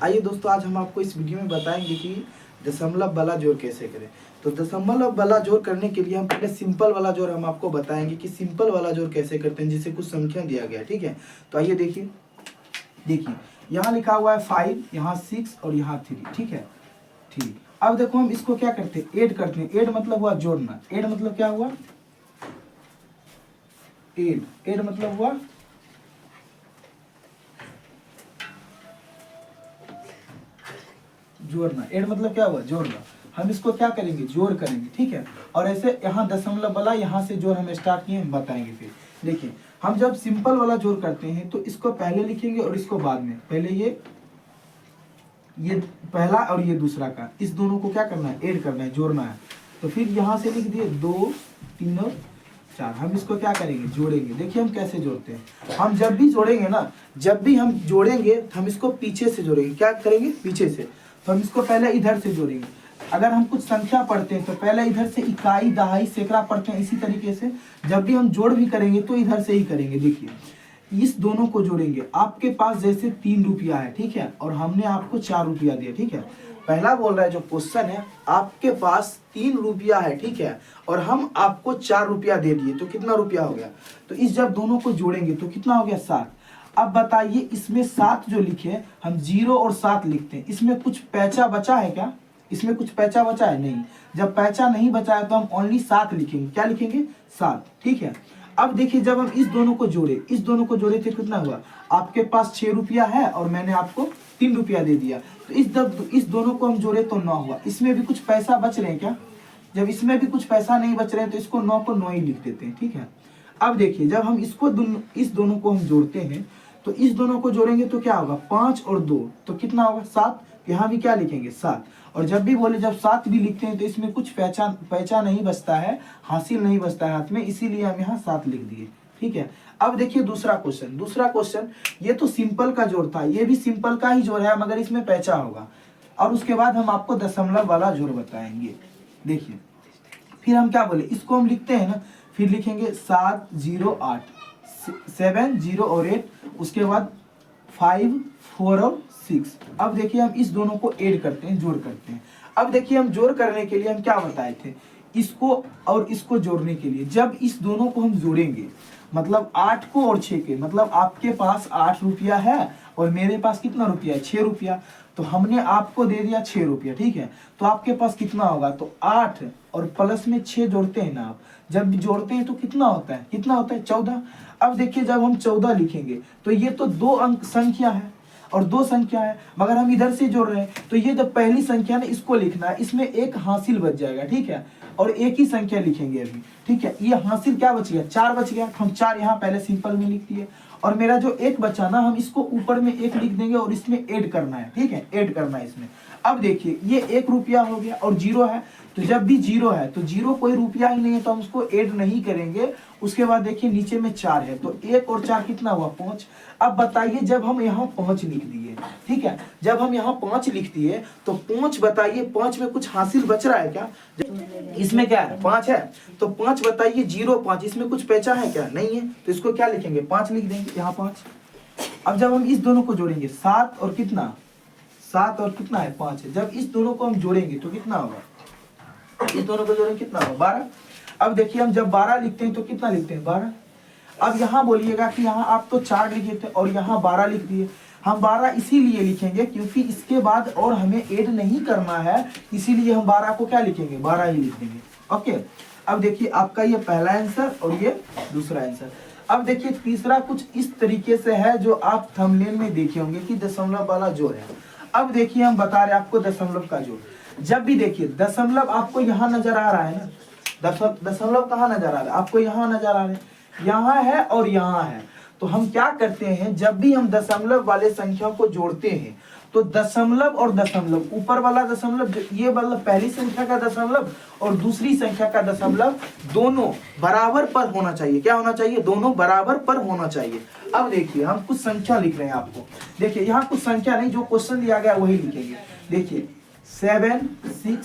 आइए दोस्तों, आज हम आपको इस वीडियो में बताएंगे कि दशमलव वाला जोड़ कैसे करें। तो दशमलव वाला जोड़ करने के लिए हम पहले सिंपल वाला जोड़ हम आपको बताएंगे कि सिंपल वाला जोड़ कैसे करते हैं, जिसे कुछ संख्या दिया गया है। ठीक है, तो आइए देखिए यहाँ लिखा हुआ है 5, यहाँ 6 और यहाँ 3। ठीक है, ठीक। अब देखो हम इसको क्या करते हैं, ऐड करते हैं। ऐड मतलब हुआ जोड़ना। ऐड मतलब क्या हुआ, ऐड मतलब हुआ जोड़ना। ऐड मतलब क्या हुआ, जोड़ना। हम इसको क्या करेंगे, जोड़ करेंगे। ठीक है, और ऐसे यहाँ दशमलव वाला यहाँ से जोड़ हम स्टार्ट किए, हम बताएंगे। फिर देखिए, हम जब सिंपल वाला जोड़ करते हैं तो इसको पहले लिखेंगे और इसको बाद में। पहले ये पहला और ये दूसरा का, इस दोनों को क्या करना है, ऐड करना है, जोड़ना है। तो फिर यहाँ से लिख दिए 2, 3 और 4। हम इसको क्या करेंगे, जोड़ेंगे। देखिए हम कैसे जोड़ते हैं। हम जब भी जोड़ेंगे ना, जब भी हम जोड़ेंगे हम इसको पीछे से जोड़ेंगे। क्या करेंगे, पीछे से। तो हम इसको पहले इधर से जोड़ेंगे। अगर हम कुछ संख्या पढ़ते हैं तो पहले इधर से इकाई, दहाई, सैकड़ा पढ़ते हैं। इसी तरीके से जब भी हम जोड़ भी करेंगे तो इधर से ही करेंगे। देखिए, इस दोनों को जोड़ेंगे। आपके पास जैसे 3 रुपया है, ठीक है, और हमने आपको 4 रुपया दिया। ठीक है, पहला बोल रहा है जो क्वेश्चन है, आपके पास 3 रुपया है, ठीक है, और हम आपको 4 रुपया दे दिए, तो कितना रुपया हो गया। तो इस जब दोनों को जोड़ेंगे तो कितना हो गया, 7। अब बताइए, इसमें 7 जो लिखे हम 0 और 7 लिखते हैं, इसमें कुछ पैचा बचा है क्या, इसमें कुछ पैचा बचा है, नहीं। जब पैचा नहीं बचा है तो हम ओनली 7 लिखेंगे। क्या लिखेंगे, 7। ठीक है, अब देखिए, जब हम इस दोनों को जोड़े तो कितना हुआ, आपके पास 6 रुपया है और मैंने आपको 3 रुपया दे दिया। तो इस दोनों को हम जोड़े तो 9 हुआ। इसमें भी कुछ पैसा बच रहे हैं क्या, जब इसमें भी कुछ पैसा नहीं बच रहे हैं तो इसको 9 को 9 ही लिख देते हैं। ठीक है, अब देखिए, जब हम इस दोनों को हम जोड़ते हैं तो इस दोनों को जोड़ेंगे तो क्या होगा, 5 और 2 तो कितना होगा, 7। यहाँ भी क्या लिखेंगे, 7। और जब भी बोले, जब 7 भी लिखते हैं तो इसमें कुछ पैचा नहीं बचता है, हासिल नहीं बचता है हाथ में, इसीलिए हम यहाँ 7 लिख दिए। ठीक है, अब देखिए दूसरा क्वेश्चन। ये तो सिंपल का जोड़ था, ये भी सिंपल का ही जोड़ है, मगर इसमें पैचा होगा। और उसके बाद हम आपको दशमलव वाला जोड़ बताएंगे। देखिए, फिर हम क्या बोले, इसको हम लिखते हैं ना, फिर लिखेंगे 7, 0, 8, 7, 0 और 8, उसके बाद 5, 4 और 6। अब देखिए, हम इस दोनों को ऐड करते हैं, जोड़ करते हैं। अब देखिए, हम जोड़ करने के लिए हम क्या बताए थे, इसको और इसको जोड़ने के लिए, जब इस दोनों को हम जोड़ेंगे, मतलब 8 को और 6 के, मतलब आपके पास 8 रुपया है और मेरे पास कितना रुपया है, 6 रुपया। तो हमने आपको दे दिया 6 रुपया। ठीक है, तो आपके पास कितना होगा, तो 8 और प्लस में 6 जोड़ते हैं ना आप, जब जोड़ते हैं तो कितना होता है, 14। अब देखिए, जब हम 14 लिखेंगे तो ये तो 2 अंक संख्या है और 2 संख्या है, मगर हम इधर से जोड़ रहे हैं, तो ये जब पहली संख्या ने इसको लिखना है, इसमें एक हासिल बच जाएगा। ठीक है, और एक ही संख्या लिखेंगे अभी। ठीक है, ये हासिल क्या बच गया, 4 बच गया। हम 4 यहाँ पहले सिंपल में लिख दिए, और मेरा जो 1 बचा ना, हम इसको ऊपर में 1 लिख देंगे और इसमें ऐड करना है। ठीक है, ऐड करना है इसमें। अब देखिए, ये 1 रुपया हो गया और 0 है, तो जब भी 0 है तो 0 कोई रुपया ही नहीं है, तो हम उसको ऐड नहीं करेंगे। उसके बाद देखिए, नीचे में 4 है, तो 1 और 4 कितना हुआ, 5। अब बताइए, जब हम यहाँ 5 लिख दिए, ठीक है, जब हम यहाँ 5 लिख दिए तो 5, बताइए 5 में कुछ हासिल बच रहा है क्या, इसमें क्या है, 5 है, तो 5 बताइए, 0, 5, इसमें कुछ पैचा है क्या, नहीं है, तो इसको क्या लिखेंगे, 5 लिख देंगे यहाँ 5। अब जब हम इस दोनों को जोड़ेंगे, 7 और कितना, 7 और कितना है, 5 है, जब इस दोनों को हम जोड़ेंगे तो कितना होगा, इस दोनों को जोड़ेंगे कितना होगा, 12। अब देखिए, हम जब 12 लिखते हैं तो कितना लिखते हैं, 12। अब यहाँ बोलिएगा कि यहाँ आप तो 4 लिखे थे और यहाँ 12 लिख दिए। हम 12 इसीलिए लिखेंगे क्योंकि इसके बाद और हमें ऐड नहीं करना है, इसीलिए हम 12 को क्या लिखेंगे, 12 ही लिख देंगे। ओके, अब देखिए, आपका ये पहला आंसर और ये दूसरा आंसर। अब देखिए, तीसरा कुछ इस तरीके से है जो आप थंबनेल में देखे होंगे कि दशमलव वाला जोड़ है। अब देखिए, हम बता रहे हैं आपको दशमलव का जोड़। जब भी देखिए, दशमलव आपको यहाँ नजर आ रहा है ना, दशमलव कहाँ नजर आ रहा है आपको, यहाँ नजर आ रहा है, यहाँ है और यहाँ है। तो हम क्या करते हैं, जब भी हम दशमलव वाले संख्या को जोड़ते हैं तो दशमलव और दशमलव, ऊपर वाला दशमलव, ये मतलब पहली संख्या का दशमलव और दूसरी संख्या का दशमलव दोनों बराबर पर होना चाहिए। क्या होना चाहिए, दोनों बराबर पर होना चाहिए। अब देखिए, हम कुछ संख्या लिख रहे हैं आपको। देखिए, यहाँ कुछ संख्या नहीं, जो क्वेश्चन दिया गया वही लिखेंगे। देखिए, 7, 6,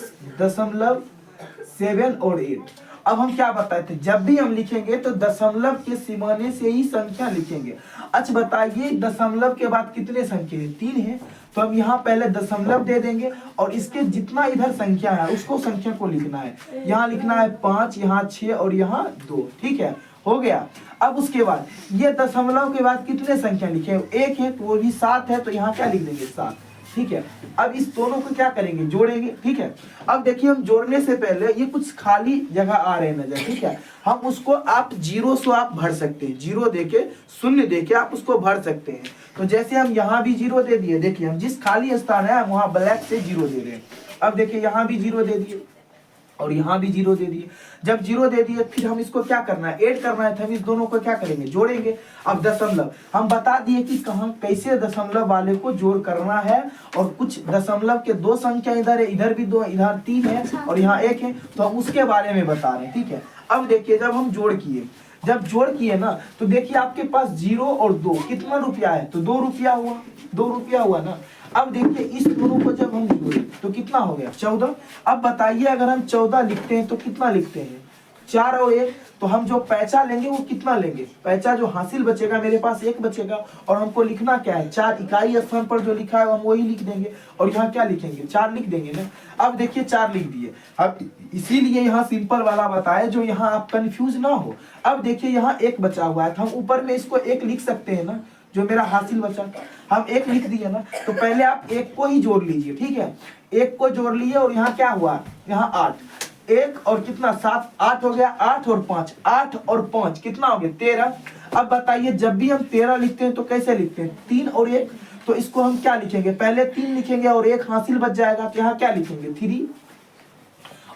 7 और 8, अब हम क्या बताए थे, जब भी हम लिखेंगे तो दशमलव के सिमाने से ही संख्या लिखेंगे। अच्छा बताइए दशमलव के बाद कितने संख्या है, 3 है, तो हम यहाँ पहले दशमलव दे देंगे और इसके जितना इधर संख्या है उसको संख्या को लिखना है। यहाँ लिखना है 5, यहाँ 6 और यहाँ 2, ठीक है, हो गया। अब उसके बाद ये दशमलव के बाद कितने संख्या लिखे, 1 है तो वो भी 7 है, तो यहाँ क्या लिख देंगे 7, ठीक है। अब इस दोनों को क्या करेंगे, जोड़ेंगे, ठीक है। अब देखिए हम जोड़ने से पहले ये कुछ खाली जगह आ रहे हैं नजर, ठीक है, हम उसको आप 0 से आप भर सकते हैं, 0 देके, शून्य देके आप उसको भर सकते हैं। तो जैसे हम यहाँ भी 0 दे दिए, देखिए हम जिस खाली स्थान है वहां ब्लैक से 0 दे रहे हैं। अब देखिए यहाँ भी 0 दे दिए और यहाँ भी 0 दे दिए। जब 0 दे दिए फिर हम इसको क्या करना है, ऐड करना है, तो हम इस दोनों को क्या करेंगे, जोड़ेंगे। अब दशमलव हम बता दिए कि कहाँ कैसे दशमलव वाले को जोड़ करना है, और कुछ दशमलव के 2 संख्या इधर है, इधर भी 2, इधर 3 है और यहाँ 1 है, तो हम उसके बारे में बता रहे हैं, ठीक है। अब देखिए जब हम जोड़ किए, जब जोड़ किए ना, तो देखिए आपके पास 0 और 2 कितना रुपया है, तो 2 रुपया हुआ, 2 रुपया हुआ ना। अब देखिए इस दोनों को जब हम जोड़े तो कितना हो गया, 14। अब बताइए अगर हम 14 लिखते हैं तो कितना लिखते हैं, 4 और 1, तो हम जो पैसा लेंगे वो कितना लेंगे, पैसा जो हासिल बचेगा मेरे पास 1 बचेगा, और हमको लिखना क्या है, 4 इकाई स्थान पर जो लिखा है हम वही लिख देंगे, और यहाँ क्या लिखेंगे, 4 लिख देंगे ना। अब देखिए 4 लिख दिए। अब इसीलिए यहाँ सिंपल वाला बताया जो यहाँ आप कंफ्यूज ना हो। अब देखिए यहाँ 1 बचा हुआ है, तो हम ऊपर में इसको 1 लिख सकते हैं ना, जो मेरा हासिल बचा हम 1 लिख दिए ना, तो पहले आप 1 को ही जोड़ लीजिए, ठीक है, 1 को जोड़ लिए और यहाँ क्या हुआ, यहाँ 8, 1 और कितना 7, 8 हो गया, 8 और 5, 8 और 5 कितना हो गया 13। अब बताइए जब भी हम 13 लिखते हैं तो कैसे लिखते हैं, 3 और 1, तो इसको हम क्या लिखेंगे, पहले 3 लिखेंगे और 1 हासिल बच जाएगा, तो यहाँ क्या लिखेंगे 3,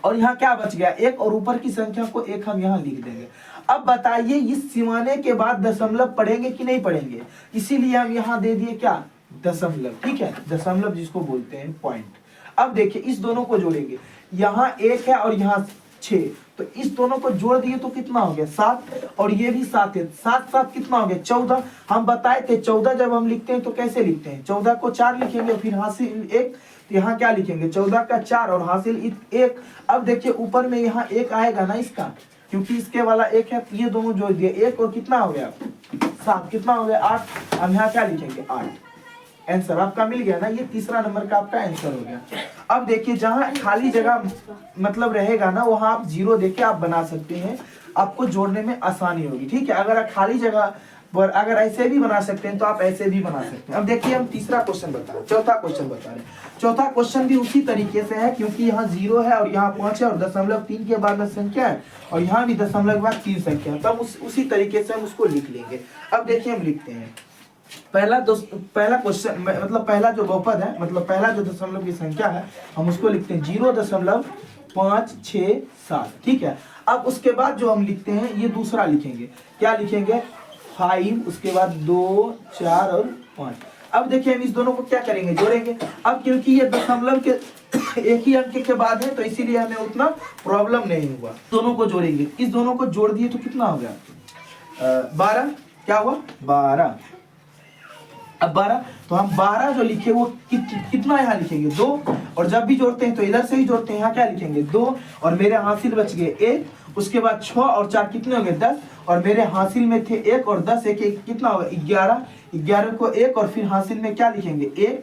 और यहाँ क्या बच गया 1, और ऊपर की संख्या को 1 हम यहाँ लिख देंगे। अब बताइए इस सिमाने के बाद दशमलव पढ़ेंगे कि नहीं पढ़ेंगे, इसीलिए हम यहाँ दे दिए क्या, दशमलव, ठीक है, दशमलव जिसको बोलते हैं पॉइंट। अब देखिए इस दोनों को जोड़ेंगे, यहाँ 1 है और यहाँ 6, तो इस दोनों को जोड़ दिए तो कितना हो गया 7, और ये भी 7 है, 7 7 कितना हो गया 14। हम बताए थे 14 जब हम लिखते हैं तो कैसे लिखते हैं, 14 को 4 लिखेंगे फिर हासिल 1, यहाँ क्या लिखेंगे 14 का 4 और हासिल 1। अब देखिए ऊपर में यहाँ 1 आएगा ना इसका, क्योंकि इसके वाला 1 है, ये दोनों जोड़ दिए, 1 और कितना हो गया 7, कितना हो गया 8। अब यहाँ क्या लिखेंगे 8, आंसर आपका मिल गया ना, ये तीसरा नंबर का आपका आंसर हो गया। अब देखिए जहां खाली जगह मतलब रहेगा ना वहां आप 0 देके आप बना सकते हैं, आपको जोड़ने में आसानी होगी, ठीक है। अगर खाली जगह पर अगर ऐसे भी बना सकते हैं तो आप ऐसे भी बना सकते हैं। अब देखिए हम तीसरा क्वेश्चन बता रहे हैं, चौथा क्वेश्चन बता रहे हैं। चौथा क्वेश्चन भी उसी तरीके से है, क्योंकि यहाँ 0 है और यहाँ 5 है और 0.3 के बाद में संख्या है, और यहाँ भी 0.3 के बाद 3 संख्या है, तब उसी तरीके से हम उसको लिख लेंगे। अब देखिए हम लिखते हैं पहला क्वेश्चन, मतलब पहला जो बहुपद है, मतलब पहला जो दशमलव की संख्या है हम उसको लिखते हैं 0.567, ठीक है। अब उसके बाद जो हम लिखते हैं ये दूसरा लिखेंगे, क्या लिखेंगे 5, उसके बाद 2, 4 और 5। अब देखिए हम इस दोनों को क्या करेंगे, जोड़ेंगे। अब क्योंकि ये दशमलव के एक ही अंक के बाद है तो इसीलिए हमें उतना प्रॉब्लम नहीं हुआ। दोनों को जोड़ेंगे, इस दोनों को जोड़ दिए तो कितना हो गया 12, क्या हुआ 12। अब 12, तो हम 12 जो लिखे वो कितना यहाँ लिखेंगे 2, और जब भी जोड़ते हैं तो इधर से ही जोड़ते हैं, यहाँ क्या लिखेंगे 2, और मेरे हासिल बच गए 1, उसके बाद 6 और 4 कितने हो गए 10, और मेरे हासिल में थे 1 और 10, एक कितना होगा 11, 11 को 1 और फिर हासिल में क्या लिखेंगे 1।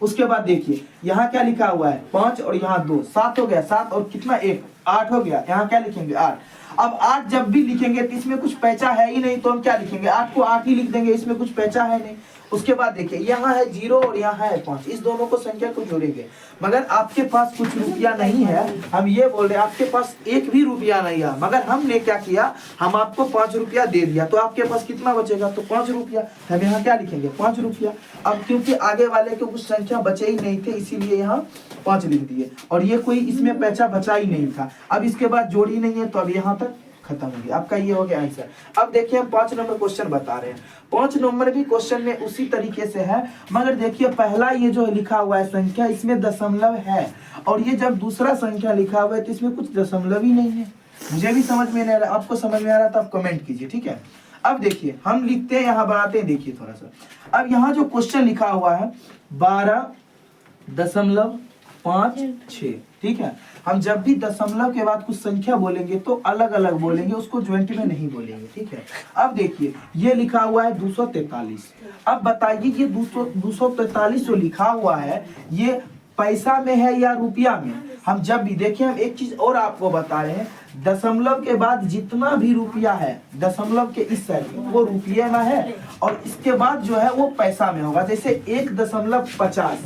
उसके बाद देखिए यहाँ क्या लिखा हुआ है 5 और यहाँ 2, 7 हो गया, 7 और कितना 1, 8 हो गया, यहाँ क्या लिखेंगे 8। अब 8 जब भी लिखेंगे तो इसमें कुछ पैचा है ही नहीं, तो हम क्या लिखेंगे 8 को 8 ही लिख देंगे, इसमें कुछ पैचा है नहीं। उसके बाद देखिए यहाँ है 0 और यहाँ है 5, इस दोनों को संख्या को जोड़ेंगे। मगर आपके पास कुछ रुपया नहीं है, हम ये बोल रहे हैं आपके पास 1 भी रुपया नहीं है, मगर हमने क्या किया, हम आपको 5 रुपया दे दिया, तो आपके पास कितना बचेगा, तो 5 रुपया। हम यहाँ क्या लिखेंगे 5 रुपया। अब क्योंकि आगे वाले के कुछ संख्या बचे ही नहीं थे इसीलिए यहाँ 5 लिख दिए, और ये कोई इसमें पैसा बचा ही नहीं था। अब इसके बाद जोड़ ही नहीं है तो अब यहाँ तक खत्म हो गया, आपका ये हो गया आंसर। अब देखिए हम 5 नंबर क्वेश्चन बता रहे हैं। 5 नंबर भी क्वेश्चन में उसी तरीके से है, मगर देखिए पहला ये जो लिखा हुआ है संख्या, इसमें दशमलव है, और ये जब दूसरा संख्या लिखा हुआ है तो इसमें कुछ दशमलव ही नहीं है। मुझे भी समझ में नहीं आ रहा, आपको समझ में आ रहा तो आप कमेंट कीजिए, ठीक है। अब देखिए हम लिखते हैं, यहाँ बनाते हैं, देखिए थोड़ा सा। अब यहाँ जो क्वेश्चन लिखा हुआ है 12.5 5 6, ठीक है। हम जब भी दशमलव के बाद कुछ संख्या बोलेंगे तो अलग अलग बोलेंगे, उसको ज्वाइंट में नहीं बोलेंगे, ठीक है। अब देखिए ये लिखा हुआ है 243। अब बताइए ये 243 जो लिखा हुआ है ये पैसा में है या रुपया में? हम जब भी देखिए, हम एक चीज और आपको बता रहे हैं, दशमलव के बाद जितना भी रुपया है दशमलव के इस साइड में वो रुपये में है, और इसके बाद जो है वो पैसा में होगा। जैसे 1.50,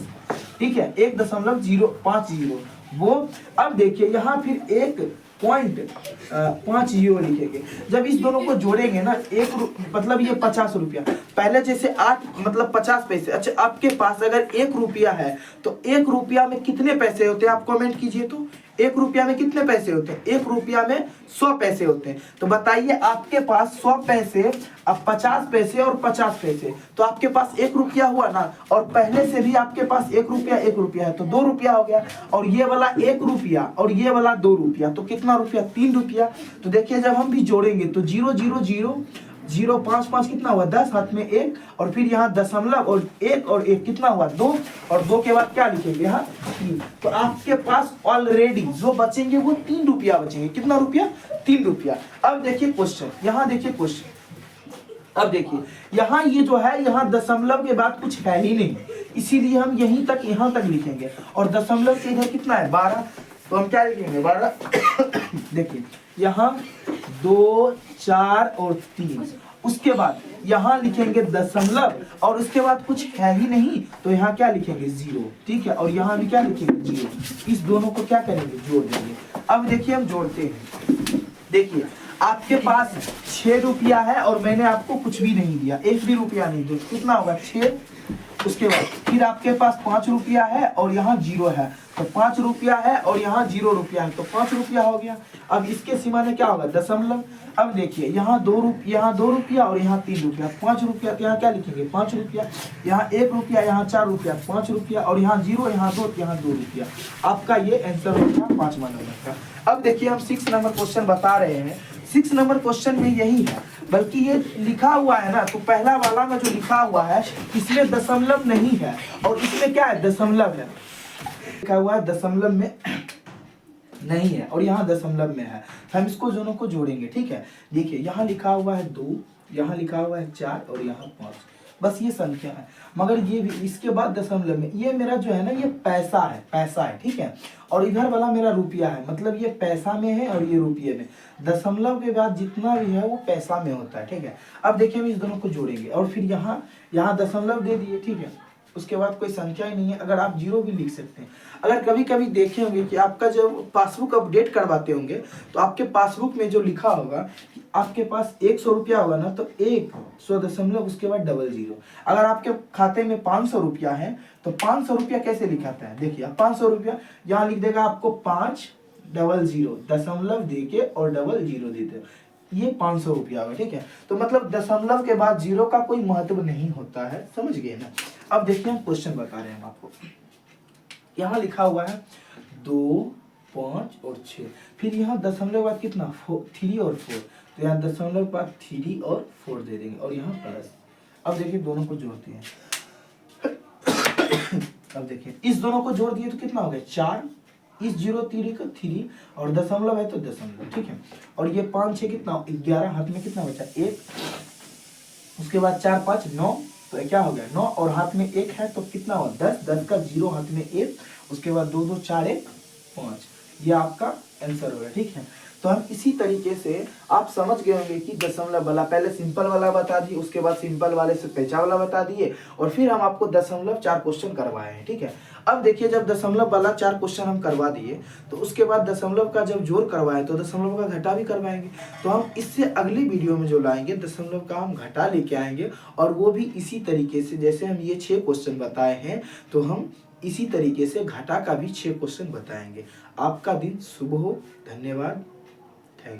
ठीक है, 1.050 वो। अब देखिए यहाँ फिर 1.5 यूरो लिखेंगे। जब इस दोनों को जोड़ेंगे ना, मतलब ये 50 रुपया, पहले जैसे 8 मतलब 50 पैसे। अच्छा, आपके पास अगर 1 रुपया है तो 1 रुपया में कितने पैसे होते हैं? आप कमेंट कीजिए तो 1 रुपया में कितने पैसे होते हैं? 1 रुपया में 100 पैसे होते हैं। तो बताइए आपके पास 100 पैसे, अब 50 पैसे और 50 पैसे, तो आपके पास 1 रुपया हुआ ना, और पहले से भी आपके पास 1 रुपया है तो 2 रुपया हो गया, और ये वाला 1 रुपया और ये वाला 2 रुपया, तो कितना रुपया? 3 रुपया। तो देखिए जब हम भी जोड़ेंगे तो 0 0 0 0 5 5 कितना हुआ? 10, हाथ में 1, और फिर यहाँ दशमलव और 1 और 1 कितना हुआ? 2, और 2 के बाद क्या लिखेंगे? यहाँ 3। तो आपके पास ऑलरेडी जो बचेंगे वो 3 रुपया बचेंगे। कितना रुपया? 3 रुपया। अब देखिए क्वेश्चन, यहाँ देखिए क्वेश्चन, अब देखिए यहाँ ये जो है, यहाँ दशमलव के बाद कुछ है ही नहीं, इसीलिए हम यहीं तक यहाँ तक लिखेंगे, और दशमलव के इधर कितना है? 12, तो हम क्या लिखेंगे? 12। देखिए यहाँ 2 4 और 3, उसके बाद यहाँ लिखेंगे दशमलव, और उसके बाद कुछ है ही नहीं तो यहाँ क्या लिखेंगे? 0, ठीक है। और यहाँ भी क्या लिखेंगे? 0। इस दोनों को क्या करेंगे? जोड़ देंगे। अब देखिए हम जोड़ते हैं। देखिए आपके पास 6 रुपया है और मैंने आपको कुछ भी नहीं दिया, 1 भी रुपया नहीं दिया, कितना होगा? 6। उसके बाद फिर आपके पास 5 रुपया है और यहाँ 0 है, तो 5 रुपया है और यहाँ 0 रुपया है, तो 5 रुपया हो गया। अब इसके सीमा में क्या होगा? दशमलव। अब देखिए यहाँ 2 रुपया और यहाँ 3 रुपया, 5 रुपया, तो यहाँ क्या लिखेंगे? 5 रुपया। यहाँ 1 रुपया, यहाँ 4 रुपया, 5 रुपया, और यहाँ 0, यहाँ 2, यहाँ 2 रुपया। आपका ये आंसर होगा 5वां नंबर का। अब देखिए हम 6 नंबर क्वेश्चन बता रहे हैं। 6 नंबर क्वेश्चन में यही है, बल्कि ये लिखा हुआ है ना, तो पहला वाला में जो लिखा हुआ है इसमें दशमलव नहीं है, और इसमें क्या है? दशमलव है। लिखा हुआ है दशमलव में नहीं है, और यहाँ दशमलव में है। हम इसको दोनों को जोड़ेंगे, ठीक है। देखिए यहाँ लिखा हुआ है 2, यहाँ लिखा हुआ है 4 और यहाँ 5, बस ये संख्या है। मगर ये भी इसके बाद दशमलव में, ये मेरा जो है ना ये पैसा है, ठीक है। और इधर वाला मेरा रुपया है, मतलब ये पैसा में है और ये रुपये में। दशमलव के बाद जितना भी है वो पैसा में होता है, ठीक है। अब देखिए हम इस दोनों को जोड़ेंगे, और फिर यहाँ दशमलव दे दिए, ठीक है। उसके बाद कोई संख्या ही नहीं है, अगर आप 0 भी लिख सकते हैं। अगर कभी कभी देखे होंगे कि आपका जब पासबुक अपडेट करवाते होंगे तो आपके पासबुक में जो लिखा होगा कि आपके पास 100 रुपया होगा ना, तो 100 दशमलव उसके बाद 00। अगर आपके खाते में 500 रुपया है तो 500 रुपया कैसे लिखाता है? देखिए 500 रुपया यहाँ लिख देगा आपको 500 दशमलव देके और 00 देते, ये 500 रुपया होगा, ठीक है। तो मतलब दशमलव के बाद 0 का कोई महत्व नहीं होता है, समझ गए ना। अब देखिए हम क्वेश्चन बता रहे हैं आपको। यहाँ लिखा हुआ है 2 5 और 6, फिर यहाँ दशमलव के बाद कितना? 3 और 4, तो यहाँ दशमलव के बाद 3 और 4 दे देंगे, और यहाँ प्लस। अब देखिए दोनों को जोड़ते हैं। अब देखिए इस दोनों को जोड़ दिए तो कितना हो गया? 4, इस 0 3 का 3, और दशमलव है तो दशमलव, ठीक है। और ये 5 6 कितना? 11, हाथ में कितना बचा? 1। उसके बाद 4 5 9, तो क्या हो गया? 9, और हाथ में 1 है तो कितना हुआ? 10, 10 का 0, हाथ में 1, उसके बाद 2 2 4 1 5, ये आपका आंसर होगा, ठीक है। तो हम इसी तरीके से आप समझ गए होंगे कि दशमलव वाला, पहले सिंपल वाला बता दिए, उसके बाद सिंपल वाले से पैंचा वाला बता दिए, और फिर हम आपको दशमलव 4 क्वेश्चन करवाए हैं, ठीक है। अब देखिए जब दशमलव वाला 4 क्वेश्चन हम करवा दिए तो उसके बाद दशमलव का जब जोड़ करवाए तो दशमलव का घटा भी करवाएंगे। तो हम इससे अगली वीडियो में जो लाएंगे दशमलव का हम घटा लेके आएंगे, और वो भी इसी तरीके से जैसे हम ये 6 क्वेश्चन बताए हैं तो हम इसी तरीके से घटा का भी 6 क्वेश्चन बताएंगे। आपका दिन शुभ हो, धन्यवाद।